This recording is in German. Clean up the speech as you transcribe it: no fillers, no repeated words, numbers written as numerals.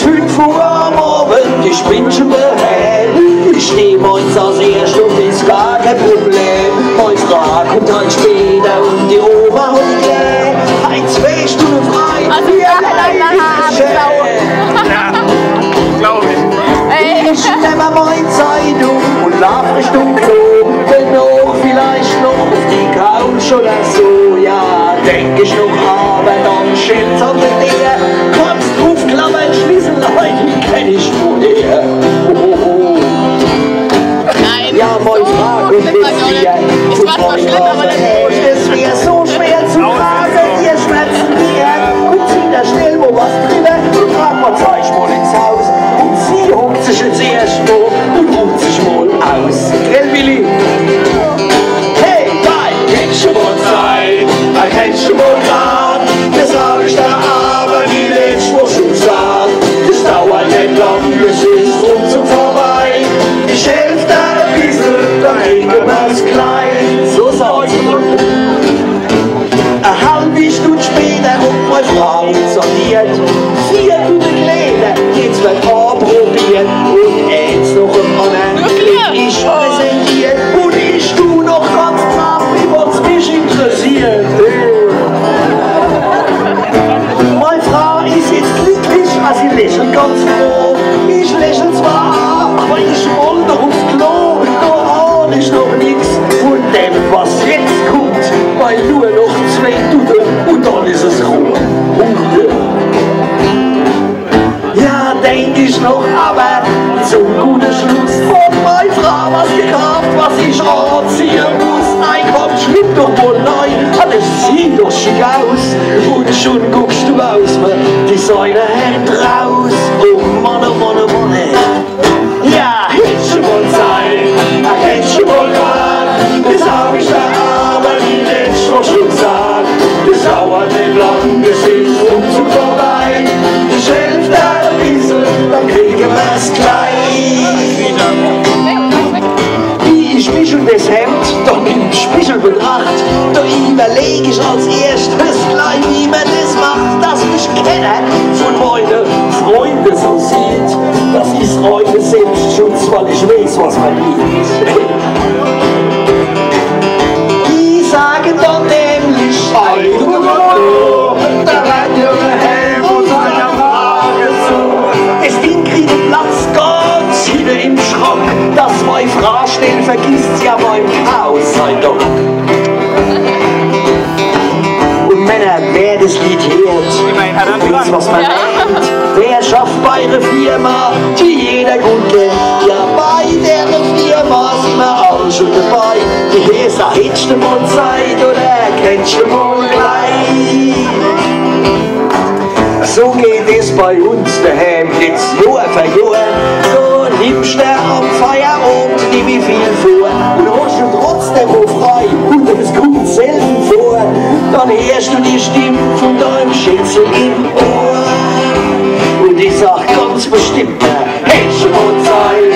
5 Uhr am Abend, ich bin schon daheim. Ich steh morgens als erst und ist gar kein Problem. Meine Frau kommt halt später und die Oma holt gleich. Ein 2 Stunden frei, also wie allein ist schön. Ja, glaube ich. Ich nehme meine Zeitung und lauf Richtung Klo. Dennoch vielleicht noch auf die Couch oder so. Ja, denk ich noch, aber dann steht's an der Nähe. Kannst aufklammern, schließen, Leute, die kenn ich woher. Nein. Ja, meine Frage ist hier. Es war zwar schlimm, aber das Es wäre so schwer zu tragen, ihr schmerzen mir. Und zieh da schnell wo was drüber und trag mal 2 Mal ins Haus. Und sie huckt sich jetzt erst mal und ruht sich mal aus. Gell, Willi? Hey, nein, kennst du mal Zeit? Kennst du mal Rat? Das hab ich da aber die letzte Woche schon gesagt. Das dauert nicht lang, es ist ruckzuck vorbei. Ich helf da ein bisschen, dann kriegen wir's klein. So sagt's. Eine halbe Stunde später kommt meine Frau sortiert. 4 gute Kleider, jetzt wird anprobiert. Und jetzt noch ein anderen krieg ich präsentiert. Und ich tu noch ganz brav, wie was mich interessiert. Meine Frau ist jetzt glücklich, als sie lächelt ganz froh. Ich lächel zwar, aber ich wollte aufs Klo. Da ahn ich noch nix von dem, was jetzt kommt. Weil nur noch 2 Duden und dann ist es Ruhe. Ja, denk ich noch, aber zum guten Schluss von meine Frau was gekauft, was ich anziehen muss. Nein, komm, schlimm doch wohl nein, alles sieht doch schick aus. Und schon guckst du aus mir Designerhemd raus. Oh Mann, oh Mann, oh Mann, ey. Ja, hättest du mal Zeit, hättest du mal Rat, das hab ich da aber die letzte Woche schon gesagt. Das dauert nicht lang, das ist ruckzuck vorbei. Ich helf da ein bisschen, dann kriegen wir's gleich. Wie ich mich und das Hemd dann im Spiegel betracht, da überleg ich als erstes gleich, wie man das macht, dass ich kenne von meinen Freunden so sieht. Das ist reine Selbstschutz, weil ich weiß, was man liebt. Die sagen dann nämlich, da werden junge Helm und seiner Frage zu. Es ging kriegen Platz ganz hinten im Schrank, dass meine Frau schnell vergisst, ja beim Chaos sei doch. Und Männer, wer das Lied hört, weiß, was man meint. Wer schafft bei einer Firma, die jeder gut kennt. Ja, bei der Firma sind wir alle schon dabei. Die Häuser hättest du mal Zeit oder kennst du mal gleich. So geht es bei uns daheim jetzt Jahr für Jahr. So nimmst du am Feierabend nicht wie viel vor und hast du trotzdem auch frei und es kommt selten vor. Dann hörst du die Stimme von deinem Schätzchen im Ohr und ich sag ganz bestimmt, hey, schon mal Zeit.